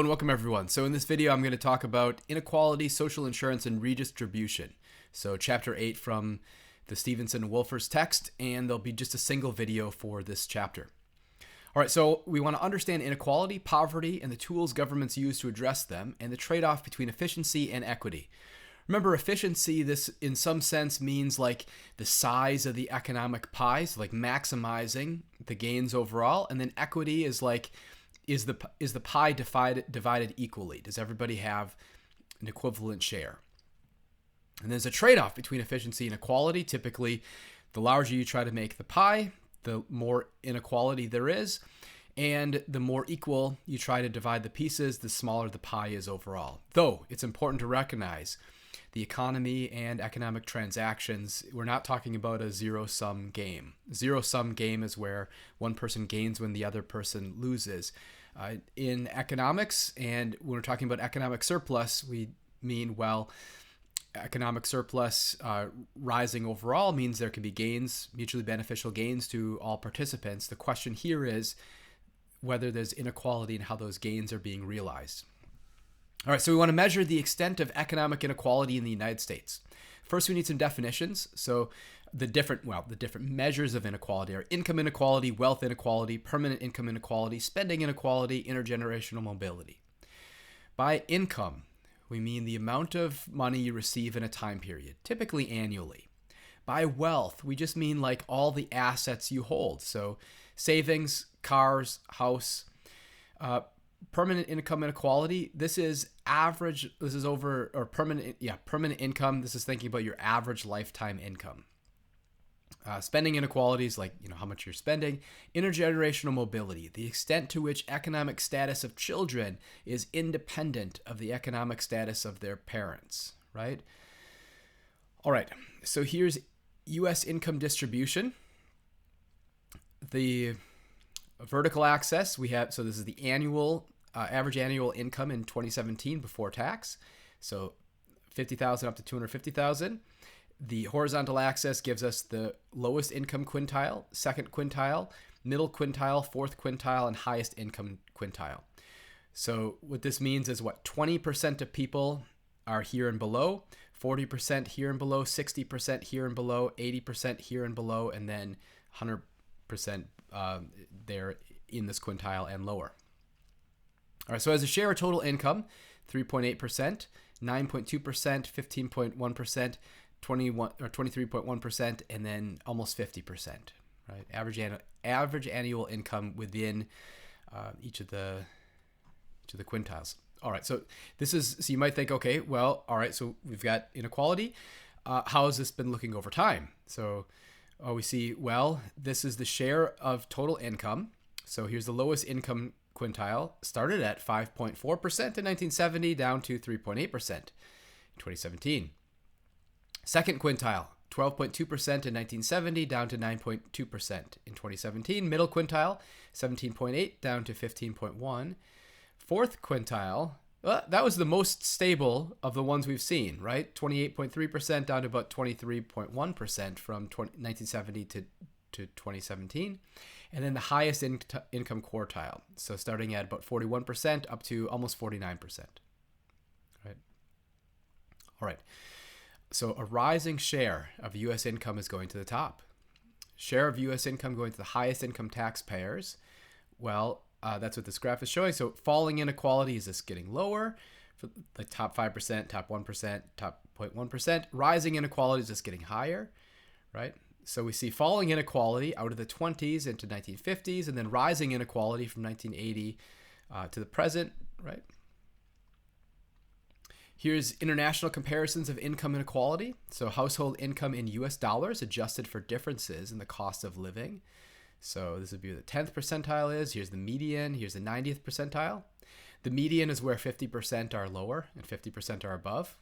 And welcome everyone. So in this video, I'm going to talk about inequality, social insurance, and redistribution. So chapter 8 from the Stevenson Wolfers text, and there'll be just a single video for this chapter. All right, so we want to understand inequality, poverty, and the tools governments use to address them, and the trade-off between efficiency and equity. Remember, efficiency, this in some sense means like the size of the economic pie, so like maximizing the gains overall, and then equity is like, is the pie divided equally? Does everybody have an equivalent share? And there's a trade-off between efficiency and equality. Typically, the larger you try to make the pie, the more inequality there is, and the more equal you try to divide the pieces, the smaller the pie is overall. Though it's important to recognize the economy and economic transactions, we're not talking about a zero-sum game. Zero-sum game is where one person gains when the other person loses. In economics, and when we're talking about economic surplus, we mean, well, economic surplus rising overall means there can be gains, mutually beneficial gains to all participants. The question here is whether there's inequality in how those gains are being realized. All right, so we want to measure the extent of economic inequality in the United States. First, we need some definitions. So the different measures of inequality are income inequality, wealth inequality, permanent income inequality, spending inequality, intergenerational mobility. By income, we mean the amount of money you receive in a time period, typically annually. By wealth, we just mean like all the assets you hold. So savings, cars, house. Permanent income inequality, this is permanent income. This is thinking about your average lifetime income. Spending inequalities, like how much you're spending. Intergenerational mobility, the extent to which economic status of children is independent of the economic status of their parents, right? All right, so here's U.S. income distribution. The vertical axis we have, so this is the annual average annual income in 2017 before tax, so 50,000 up to 250,000. The horizontal axis gives us the lowest income quintile, second quintile, middle quintile, fourth quintile, and highest income quintile. So what this means is 20% of people are here and below, 40% here and below, 60% here and below, 80% here and below, and then 100% there in this quintile and lower. All right, so as a share of total income, 3.8%, 9.2%, 15.1%, 23.1%, and then almost 50%. Right, average annual income within each of the quintiles. All right, so you might think, okay, well, all right, so we've got inequality. How has this been looking over time? So we see, well, this is the share of total income. So here's the lowest income quintile, started at 5.4% in 1970, down to 3.8% in 2017. Second quintile, 12.2% in 1970, down to 9.2% in 2017. Middle quintile, 17.8, down to 15.1. Fourth quintile, that was the most stable of the ones we've seen, right? 28.3% down to about 23.1% from 1970 to 2017. And then the highest income quartile, so starting at about 41% up to almost 49%. Right? All right. So a rising share of U.S. income is going to the top. Share of U.S. income going to the highest income taxpayers. Well, that's what this graph is showing. So falling inequality, is this getting lower? For the top 5%, top 1%, top 0.1%. Rising inequality, is this getting higher? Right? So we see falling inequality out of the 20s into 1950s, and then rising inequality from 1980 to the present, right? Here's international comparisons of income inequality. So household income in US dollars adjusted for differences in the cost of living. So this would be where the 10th percentile is. Here's the median. Here's the 90th percentile. The median is where 50% are lower and 50% are above,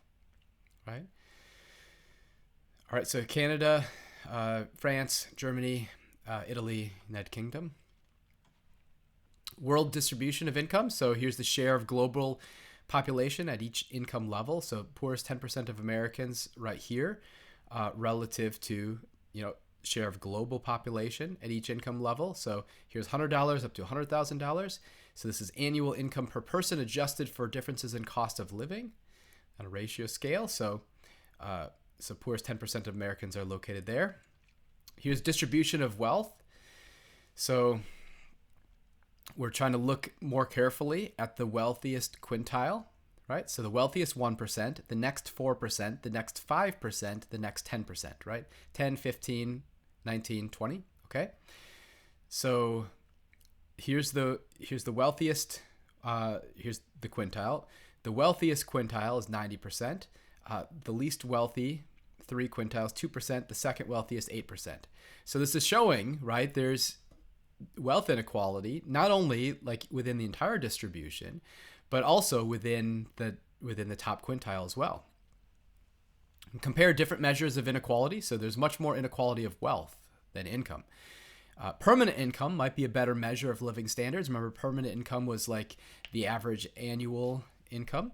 right? All right, so Canada, France, Germany, Italy, United Kingdom. World distribution of income. So here's the share of global population at each income level. So poorest 10% of Americans right here relative to, share of global population at each income level. So here's $100 up to $100,000. So this is annual income per person adjusted for differences in cost of living on a ratio scale. So poorest 10% of Americans are located there. Here's distribution of wealth. So we're trying to look more carefully at the wealthiest quintile, right? So the wealthiest 1%, the next 4%, the next 5%, the next 10%, right? 10, 15, 19, 20, okay? So here's the wealthiest, here's the quintile. The wealthiest quintile is 90%. The least wealthy, 3 quintiles, 2%. The second wealthiest, 8%. So this is showing, right, there's wealth inequality, not only like within the entire distribution, but also within the top quintile as well. Compare different measures of inequality. So there's much more inequality of wealth than income. Permanent income might be a better measure of living standards. Remember, permanent income was like the average annual income.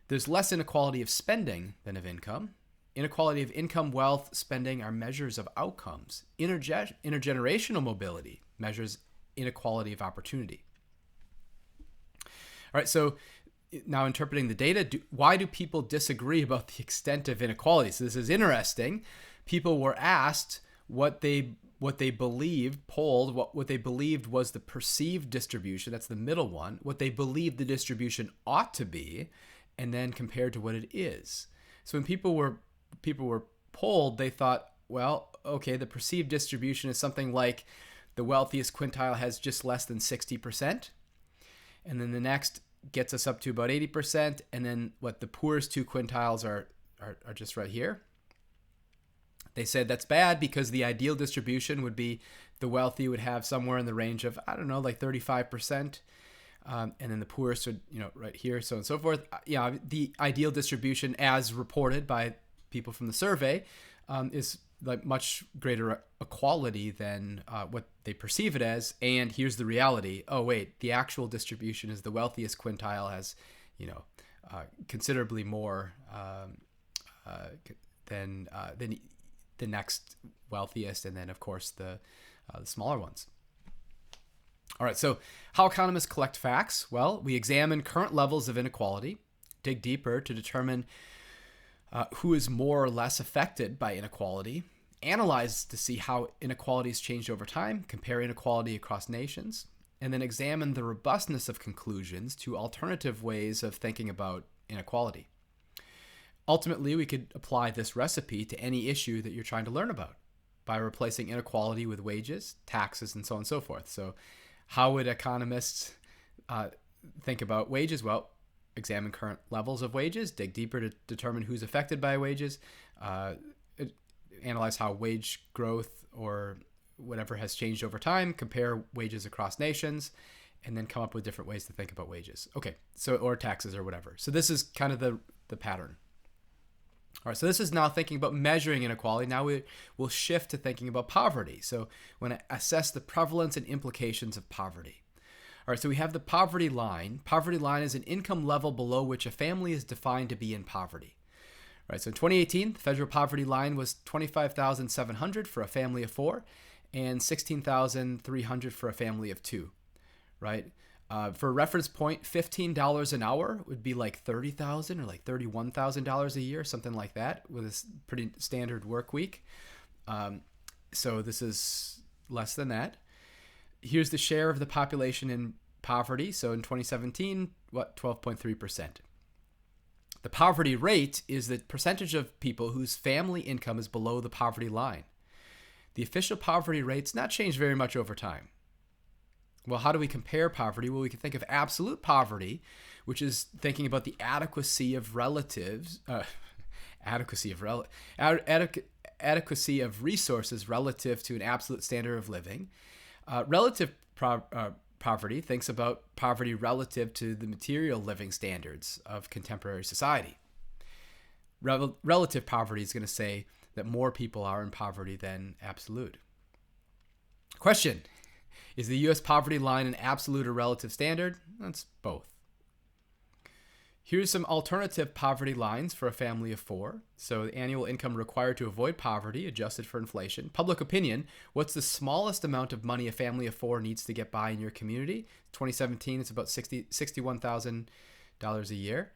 There's less inequality of spending than of income. Inequality of income, wealth, spending are measures of outcomes. Intergenerational mobility measures inequality of opportunity. All right, so now interpreting the data, why do people disagree about the extent of inequality? So this is interesting. People were asked what they believed, polled what they believed was the perceived distribution, that's the middle one, what they believed the distribution ought to be, and then compared to what it is. So when people were polled, they thought, well, okay, the perceived distribution is something like the wealthiest quintile has just less than 60%, and then the next gets us up to about 80%, and then what the poorest 2 quintiles are just right here. They said that's bad because the ideal distribution would be the wealthy would have somewhere in the range of, I don't know, like 35%. And then the poorest would, right here, so on and so forth. The ideal distribution as reported by people from the survey is like much greater equality than what they perceive it as. And here's the reality. Oh, wait, the actual distribution is the wealthiest quintile has, considerably more than the next wealthiest, and then, of course, the smaller ones. All right, so how economists collect facts? Well, we examine current levels of inequality, dig deeper to determine who is more or less affected by inequality, analyze to see how inequalities changed over time, compare inequality across nations, and then examine the robustness of conclusions to alternative ways of thinking about inequality. Ultimately, we could apply this recipe to any issue that you're trying to learn about by replacing inequality with wages, taxes, and so on and so forth. So how would economists think about wages? Well, examine current levels of wages, dig deeper to determine who's affected by wages, analyze how wage growth or whatever has changed over time, compare wages across nations, and then come up with different ways to think about wages. Okay, so or taxes or whatever. So this is kind of the pattern. All right, so this is now thinking about measuring inequality. Now we'll shift to thinking about poverty. So we want to assess the prevalence and implications of poverty. All right, so we have the poverty line. Poverty line is an income level below which a family is defined to be in poverty. All right, so in 2018, the federal poverty line was $25,700 for a family of 4 and $16,300 for a family of 2, right? For a reference point, $15 an hour would be like $30,000 or like $31,000 a year, something like that, with a pretty standard work week. So this is less than that. Here's the share of the population in poverty. So in 2017, 12.3%. The poverty rate is the percentage of people whose family income is below the poverty line. The official poverty rate's not changed very much over time. Well, how do we compare poverty? Well, we can think of absolute poverty, which is thinking about the adequacy of adequacy of resources relative to an absolute standard of living. Relative poverty thinks about poverty relative to the material living standards of contemporary society. Relative poverty is going to say that more people are in poverty than absolute. Question: is the U.S. poverty line an absolute or relative standard? That's both. Here's some alternative poverty lines for a family of four. So the annual income required to avoid poverty, adjusted for inflation. Public opinion, what's the smallest amount of money a family of four needs to get by in your community? 2017, it's about $61,000 a year.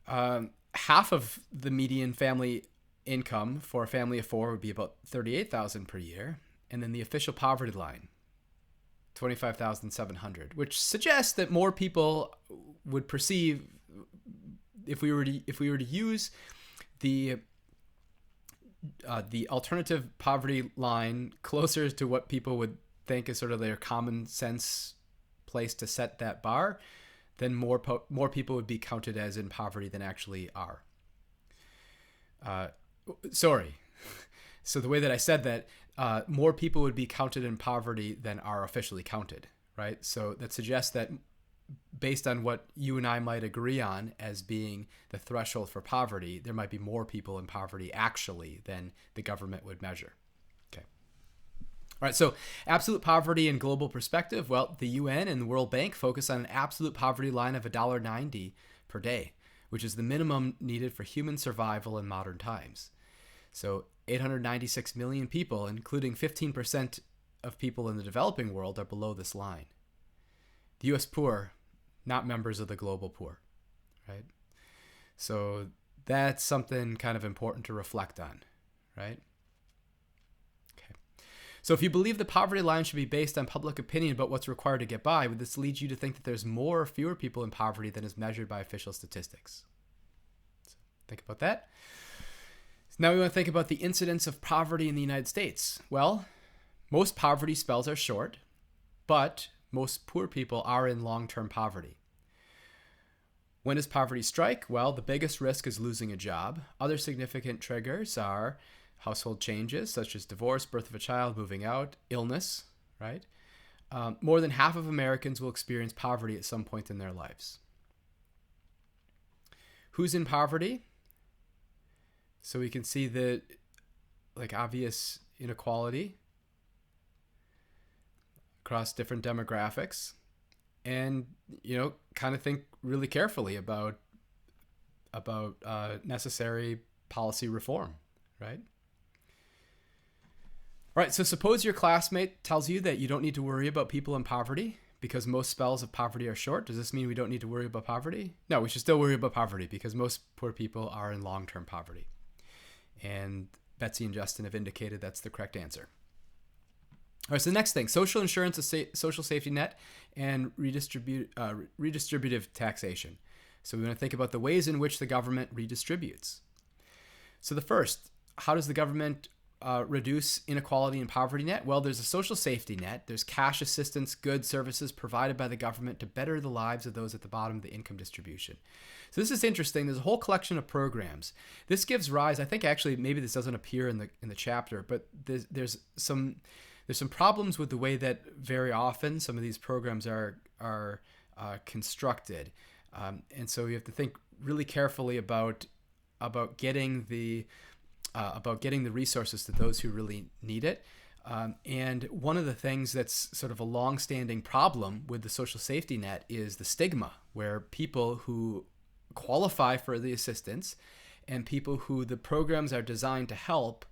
Half of the median family income for a family of four would be about $38,000 per year. And then the official poverty line, $25,700, which suggests that more people would perceive, if we were to use the alternative poverty line closer to what people would think is sort of their common sense place to set that bar, then more people would be counted as in poverty than actually are. Sorry. So the way that I said that, more people would be counted in poverty than are officially counted, right? So that suggests that based on what you and I might agree on as being the threshold for poverty, there might be more people in poverty actually than the government would measure. Okay. All right, so absolute poverty in global perspective, well, the UN and the World Bank focus on an absolute poverty line of $1.90 per day, which is the minimum needed for human survival in modern times. So 896 million people, including 15% of people in the developing world, are below this line. The U.S. poor, not members of the global poor, right? So that's something kind of important to reflect on, right? Okay. So if you believe the poverty line should be based on public opinion about what's required to get by, would this lead you to think that there's more or fewer people in poverty than is measured by official statistics? So think about that. So now we want to think about the incidence of poverty in the United States. Well, most poverty spells are short, but most poor people are in long-term poverty. When does poverty strike? Well, the biggest risk is losing a job. Other significant triggers are household changes, such as divorce, birth of a child, moving out, illness, right? More than half of Americans will experience poverty at some point in their lives. Who's in poverty? So we can see the obvious inequality across different demographics, and kind of think really carefully about necessary policy reform, right? All right, so suppose your classmate tells you that you don't need to worry about people in poverty because most spells of poverty are short. Does this mean we don't need to worry about poverty? No, we should still worry about poverty because most poor people are in long-term poverty. And Betsy and Justin have indicated that's the correct answer. All right, so the next thing, social insurance, a social safety net, and redistributive taxation. So we want to think about the ways in which the government redistributes. So the first, how does the government reduce inequality and poverty net? Well, there's a social safety net. There's cash assistance, goods, services provided by the government to better the lives of those at the bottom of the income distribution. So this is interesting. There's a whole collection of programs. This gives rise, I think actually maybe this doesn't appear in the chapter, but there's some problems with the way that very often some of these programs are constructed, and so you have to think really carefully about getting the resources to those who really need it. And one of the things that's sort of a long-standing problem with the social safety net is the stigma, where people who qualify for the assistance and people who the programs are designed to help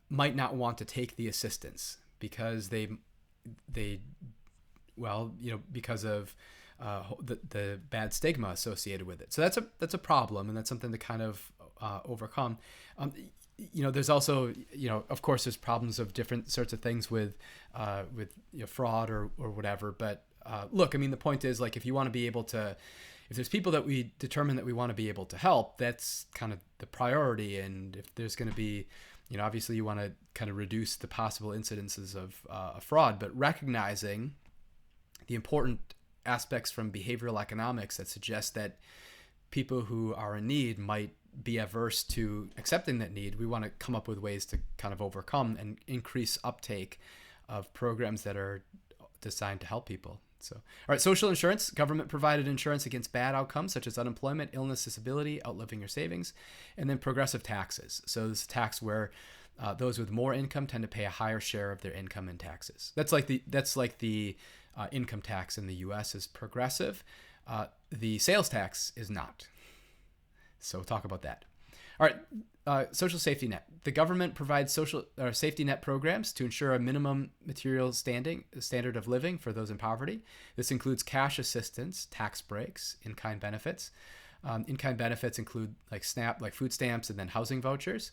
might not want to take the assistance because because of the bad stigma associated with it. So that's a problem, and that's something to kind of overcome. There's also, of course, there's problems of different sorts of things with fraud or whatever. But look, I mean, the point is, like, if you want to be able to, if there's people that we determine that we want to be able to help, that's kind of the priority. And if there's going to be, obviously you want to kind of reduce the possible incidences of fraud, but recognizing the important aspects from behavioral economics that suggest that people who are in need might be averse to accepting that need, we want to come up with ways to kind of overcome and increase uptake of programs that are designed to help people. So, all right, social insurance, government provided insurance against bad outcomes such as unemployment, illness, disability, outliving your savings, and then progressive taxes. So this is a tax where those with more income tend to pay a higher share of their income in taxes. That's like the income tax in the U.S. is progressive. The sales tax is not. So we'll talk about that. All right, social safety net. The government provides social safety net programs to ensure a minimum material standard of living for those in poverty. This includes cash assistance, tax breaks, in-kind benefits. In-kind benefits include like food stamps, and then housing vouchers.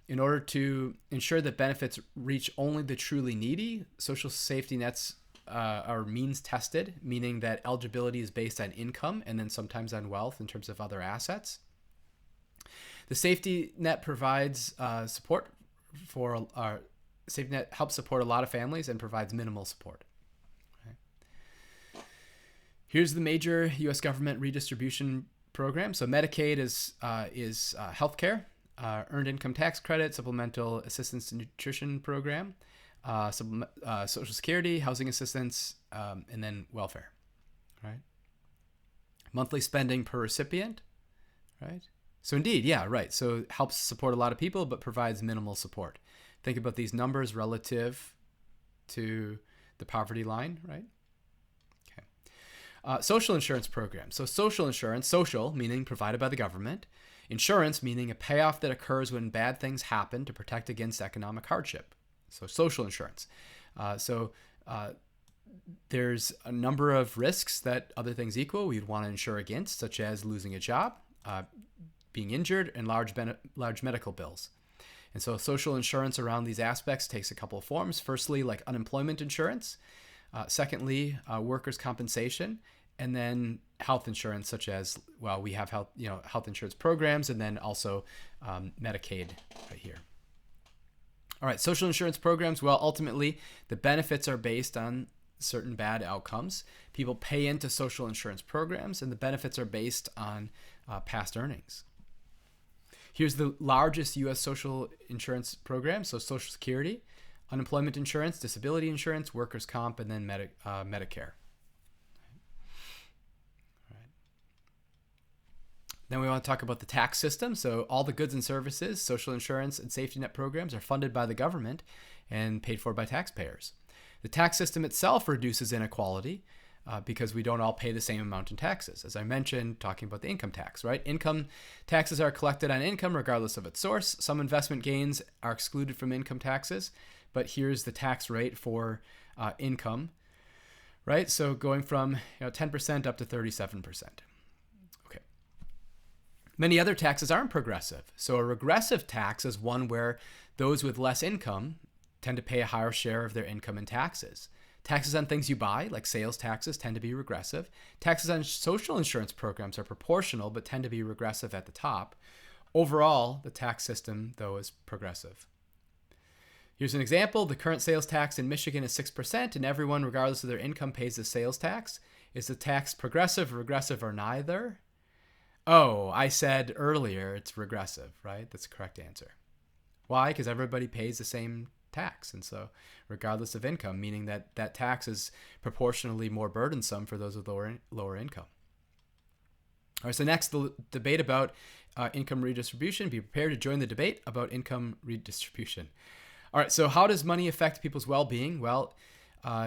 In order to ensure that benefits reach only the truly needy, social safety nets are means tested, meaning that eligibility is based on income and then sometimes on wealth in terms of other assets. The safety net provides support for safety net helps support a lot of families and provides minimal support. Okay. Here's the major U.S. government redistribution program. So Medicaid is healthcare, earned income tax credit, supplemental assistance to nutrition program, Social Security, housing assistance, and then welfare. Right. Monthly spending per recipient. Right. So indeed, yeah, right. So it helps support a lot of people, but provides minimal support. Think about these numbers relative to the poverty line, right? Okay. Social insurance program. So social insurance, social meaning provided by the government. Insurance meaning a payoff that occurs when bad things happen to protect against economic hardship. So social insurance. There's a number of risks that, other things equal, we'd want to insure against, such as losing a job, being injured, and large medical bills. And so social insurance around these aspects takes a couple of forms. Firstly, like unemployment insurance. Secondly, workers' compensation. And then health insurance, such as, well, we have health insurance programs, and then also Medicaid right here. All right, social insurance programs. Well, ultimately, the benefits are based on certain bad outcomes. People pay into social insurance programs, and the benefits are based on past earnings. Here's the largest U.S. social insurance program. So Social Security, unemployment insurance, disability insurance, workers' comp, and then Medicare. Then we want to talk about the tax system. So all the goods and services, social insurance, and safety net programs are funded by the government and paid for by taxpayers. The tax system itself reduces inequality because we don't all pay the same amount in taxes. As I mentioned, talking about the income tax, right? Income taxes are collected on income regardless of its source. Some investment gains are excluded from income taxes, but here's the tax rate for income, right? So going from 10% up to 37%. Many other taxes aren't progressive. So a regressive tax is one where those with less income tend to pay a higher share of their income in taxes. Taxes on things you buy, like sales taxes, tend to be regressive. Taxes on social insurance programs are proportional, but tend to be regressive at the top. Overall, the tax system, though, is progressive. Here's an example. The current sales tax in Michigan is 6%, and everyone, regardless of their income, pays the sales tax. Is the tax progressive, regressive, or neither? Oh, I said earlier it's regressive, right? That's the correct answer. Why? Because everybody pays the same tax. And so regardless of income, meaning that that tax is proportionally more burdensome for those with lower income. All right, so next, the debate about income redistribution. Be prepared to join the debate about income redistribution. All right, so how does money affect people's well-being? Well,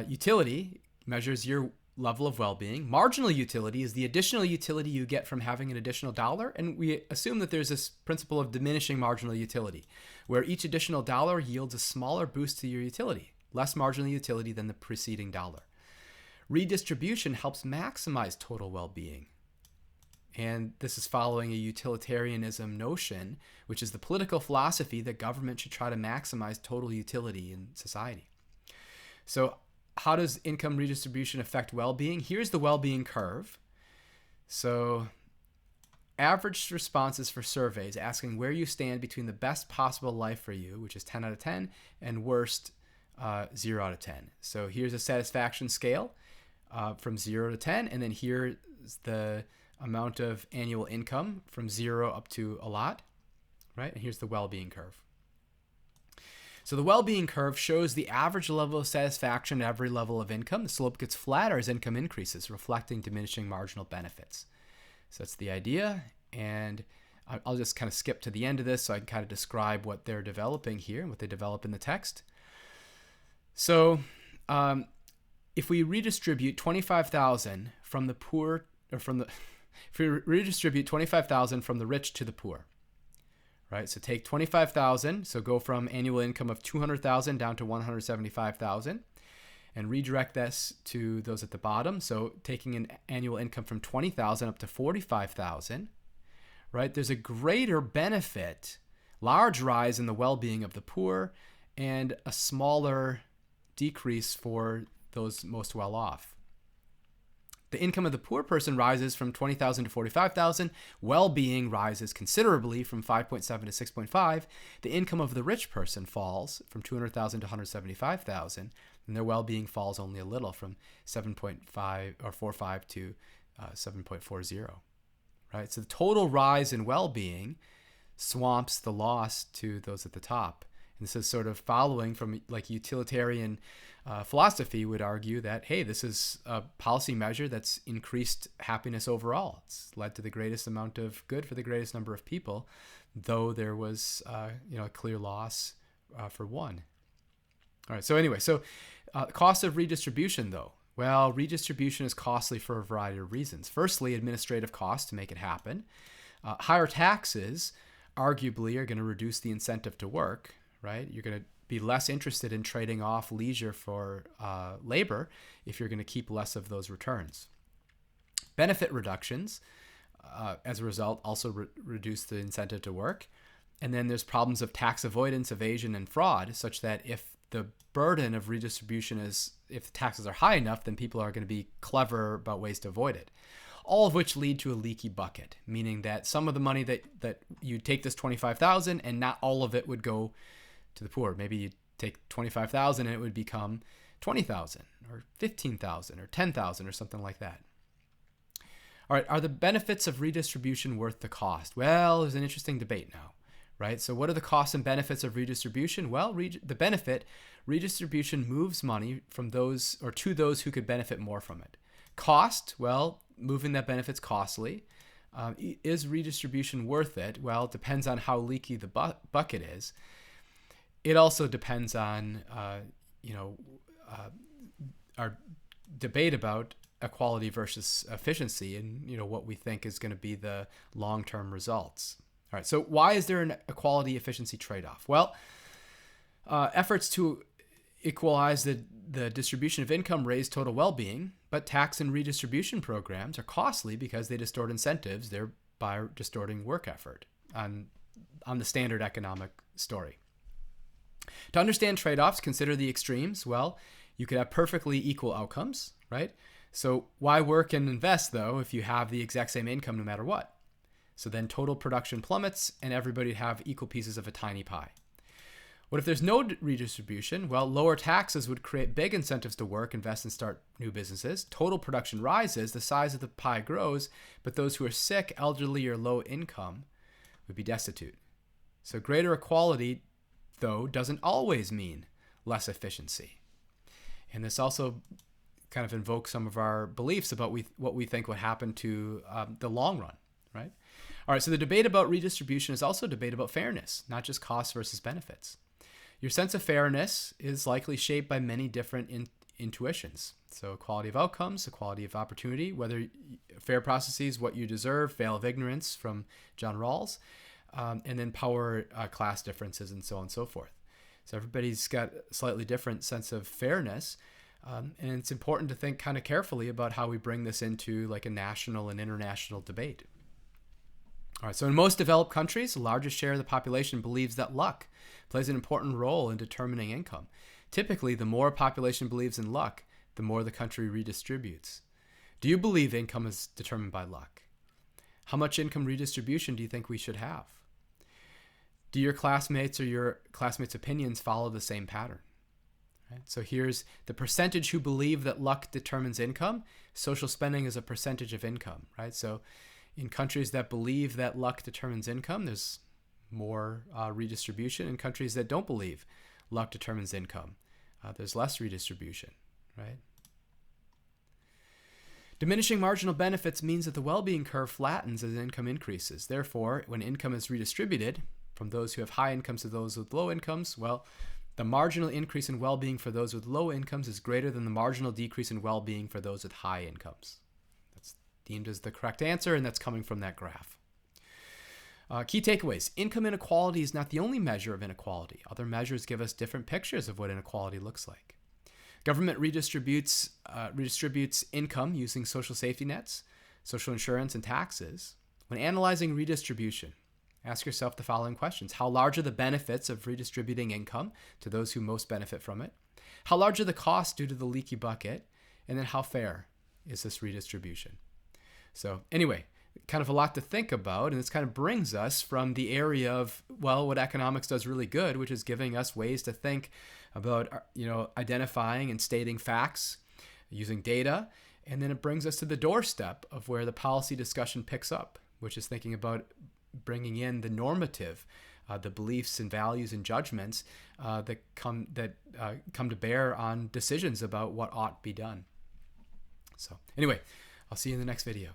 utility measures your level of well-being. Marginal utility is the additional utility you get from having an additional dollar, and we assume that there's this principle of diminishing marginal utility, where each additional dollar yields a smaller boost to your utility, less marginal utility than the preceding dollar. Redistribution helps maximize total well-being, and this is following a utilitarianism notion, which is the political philosophy that government should try to maximize total utility in society. So how does income redistribution affect well-being? Here's the well-being curve. So average responses for surveys asking where you stand between the best possible life for you, which is 10 out of 10, and worst, 0 out of 10. So here's a satisfaction scale from 0 to 10, and then here's the amount of annual income from 0 up to a lot, right? And here's the well-being curve. So the well-being curve shows the average level of satisfaction at every level of income. The slope gets flatter as income increases, reflecting diminishing marginal benefits. So that's the idea. And I'll just kind of skip to the end of this so I can kind of describe what they're developing here and what they develop in the text. So if we redistribute $25,000 from the poor if we redistribute 25,000 from the rich to the poor, right? So take 25,000, so go from annual income of 200,000 down to 175,000, and redirect this to those at the bottom. So taking an annual income from 20,000 up to 45,000, right? There's a greater benefit, large rise in the well-being of the poor, and a smaller decrease for those most well-off. The income of the poor person rises from 20,000 to 45,000. Well-being rises considerably from 5.7 to 6.5. The income of the rich person falls from 200,000 to 175,000, and their well-being falls only a little from 7.5 or 45 to 7.40. Right? So the total rise in well-being swamps the loss to those at the top. And this is sort of following from like utilitarian philosophy would argue that, hey, this is a policy measure that's increased happiness overall. It's led to the greatest amount of good for the greatest number of people, though there was a clear loss for one. All right. So anyway, cost of redistribution, though. Well, redistribution is costly for a variety of reasons. Firstly, administrative costs to make it happen. Higher taxes arguably are going to reduce the incentive to work, right? You're going to be less interested in trading off leisure for labor if you're going to keep less of those returns. Benefit reductions, as a result, also reduce the incentive to work. And then there's problems of tax avoidance, evasion, and fraud, such that if the burden of redistribution if the taxes are high enough, then people are going to be clever about ways to avoid it. All of which lead to a leaky bucket, meaning that some of the money that you take this 25,000 and not all of it would go to the poor. Maybe you take 25,000 and it would become 20,000 or 15,000 or 10,000 or something like that. All right, are the benefits of redistribution worth the cost? Well, there's an interesting debate now, right? So what are the costs and benefits of redistribution? Well, the benefit, redistribution moves money from those or to those who could benefit more from it. Cost, well, moving that benefit's costly. Is redistribution worth it? Well, it depends on how leaky the bucket is. It also depends on, our debate about equality versus efficiency and, what we think is going to be the long-term results. All right, so why is there an equality efficiency trade-off? Well, efforts to equalize the distribution of income raise total well-being, but tax and redistribution programs are costly because they distort incentives, thereby distorting work effort on the standard economic story. To understand trade-offs, consider the extremes. Well, you could have perfectly equal outcomes, right? So why work and invest, though, if you have the exact same income no matter what? So then total production plummets and everybody have equal pieces of a tiny pie. What if there's no redistribution? Well, lower taxes would create big incentives to work, invest, and start new businesses. Total production rises, the size of the pie grows, but those who are sick, elderly, or low income would be destitute. So greater equality, though, doesn't always mean less efficiency. And this also kind of invokes some of our beliefs about what we think would happen to the long run, right? All right, so the debate about redistribution is also a debate about fairness, not just costs versus benefits. Your sense of fairness is likely shaped by many different intuitions. So equality of outcomes, equality of opportunity, whether fair processes, what you deserve, veil of ignorance from John Rawls, and then power, class differences, and so on and so forth. So everybody's got a slightly different sense of fairness, and it's important to think kind of carefully about how we bring this into like a national and international debate. All right, so in most developed countries, the largest share of the population believes that luck plays an important role in determining income. Typically, the more a population believes in luck, the more the country redistributes. Do you believe income is determined by luck? How much income redistribution do you think we should have? Do your classmates or your classmates' opinions follow the same pattern? Right? So here's the percentage who believe that luck determines income. Social spending is a percentage of income, right? So in countries that believe that luck determines income, there's more redistribution. In countries that don't believe luck determines income, there's less redistribution, right? Diminishing marginal benefits means that the well-being curve flattens as income increases. Therefore, when income is redistributed from those who have high incomes to those with low incomes, well, the marginal increase in well-being for those with low incomes is greater than the marginal decrease in well-being for those with high incomes. That's deemed as the correct answer, and that's coming from that graph. Key takeaways. Income inequality is not the only measure of inequality. Other measures give us different pictures of what inequality looks like. Government redistributes income using social safety nets, social insurance, and taxes. When analyzing redistribution, ask yourself the following questions. How large are the benefits of redistributing income to those who most benefit from it? How large are the costs due to the leaky bucket? And then how fair is this redistribution? So anyway, kind of a lot to think about, and this kind of brings us from the area of, well, what economics does really good, which is giving us ways to think about, identifying and stating facts using data, and then it brings us to the doorstep of where the policy discussion picks up, which is thinking about bringing in the normative, the beliefs and values and judgments that come to bear on decisions about what ought be done. So anyway, I'll see you in the next video.